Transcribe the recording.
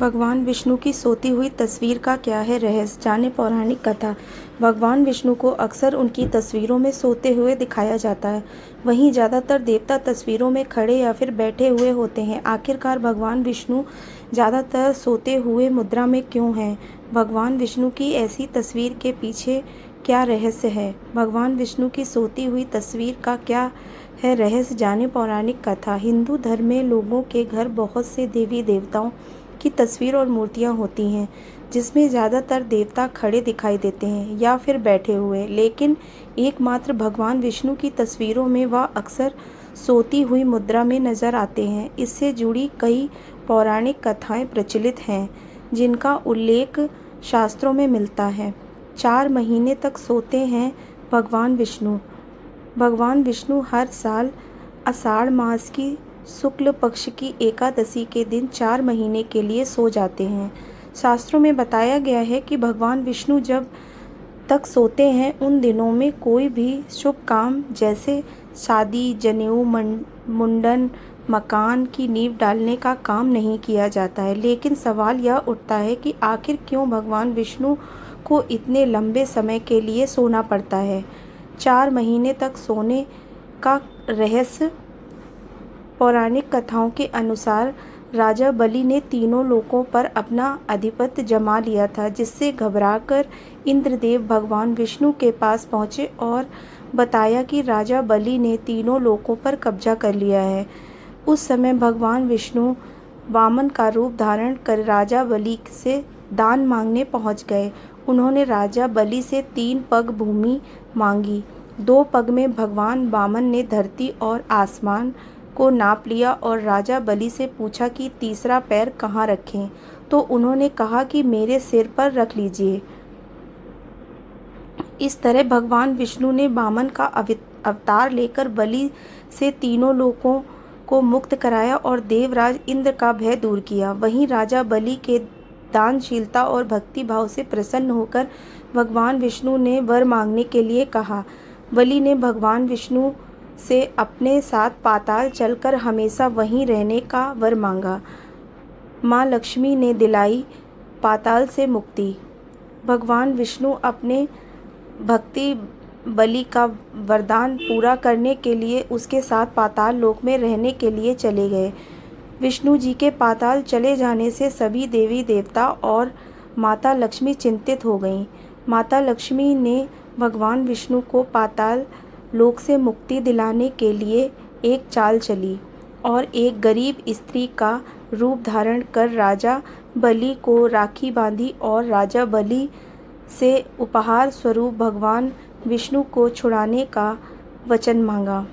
भगवान विष्णु की सोती हुई तस्वीर का क्या है रहस्य, जाने पौराणिक कथा। भगवान विष्णु को अक्सर उनकी तस्वीरों में सोते हुए दिखाया जाता है। वहीं ज़्यादातर देवता तस्वीरों में खड़े या फिर बैठे हुए होते हैं। आखिरकार भगवान विष्णु ज़्यादातर सोते हुए मुद्रा में क्यों हैं? भगवान विष्णु की ऐसी तस्वीर के पीछे क्या रहस्य है? भगवान विष्णु की सोती हुई तस्वीर का क्या है रहस्य, जाने पौराणिक कथा। हिंदू धर्म में लोगों के घर बहुत से देवी देवताओं की तस्वीर और मूर्तियां होती हैं, जिसमें ज़्यादातर देवता खड़े दिखाई देते हैं या फिर बैठे हुए, लेकिन एकमात्र भगवान विष्णु की तस्वीरों में वह अक्सर सोती हुई मुद्रा में नजर आते हैं। इससे जुड़ी कई पौराणिक कथाएं प्रचलित हैं, जिनका उल्लेख शास्त्रों में मिलता है। 4 महीने तक सोते हैं भगवान विष्णु। भगवान विष्णु हर साल आषाढ़ मास की शुक्ल पक्ष की एकादशी के दिन 4 महीने के लिए सो जाते हैं। शास्त्रों में बताया गया है कि भगवान विष्णु जब तक सोते हैं उन दिनों में कोई भी शुभ काम जैसे शादी, जनेऊ, मुंडन, मकान की नींव डालने का काम नहीं किया जाता है। लेकिन सवाल यह उठता है कि आखिर क्यों भगवान विष्णु को इतने लंबे समय के लिए सोना पड़ता है? 4 महीने तक सोने का रहस्य। पौराणिक कथाओं के अनुसार राजा बलि ने तीनों लोकों पर अपना आधिपत्य जमा लिया था, जिससे घबराकर इंद्रदेव भगवान विष्णु के पास पहुंचे और बताया कि राजा बलि ने तीनों लोकों पर कब्जा कर लिया है। उस समय भगवान विष्णु वामन का रूप धारण कर राजा बलि से दान मांगने पहुंच गए। उन्होंने राजा बलि से 3 पग भूमि मांगी। 2 पग में भगवान वामन ने धरती और आसमान को नाप लिया और राजा बलि से पूछा कि तीसरा पैर कहाँ रखें, तो उन्होंने कहा कि मेरे सिर पर रख लीजिए। इस तरह भगवान विष्णु ने वामन का अवतार लेकर बलि से तीनों लोकों को मुक्त कराया और देवराज इंद्र का भय दूर किया। वहीं राजा बलि के दानशीलता और भक्ति भाव से प्रसन्न होकर भगवान विष्णु ने वर मांगने के लिए कहा। बलि ने भगवान विष्णु से अपने साथ पाताल चलकर हमेशा वहीं रहने का वर मांगा। माँ लक्ष्मी ने दिलाई पाताल से मुक्ति। भगवान विष्णु अपने भक्ति बलि का वरदान पूरा करने के लिए उसके साथ पाताल लोक में रहने के लिए चले गए। विष्णु जी के पाताल चले जाने से सभी देवी देवता और माता लक्ष्मी चिंतित हो गईं। माता लक्ष्मी ने भगवान विष्णु को पाताल लोक से मुक्ति दिलाने के लिए एक चाल चली और एक गरीब स्त्री का रूप धारण कर राजा बलि को राखी बांधी और राजा बलि से उपहार स्वरूप भगवान विष्णु को छुड़ाने का वचन मांगा।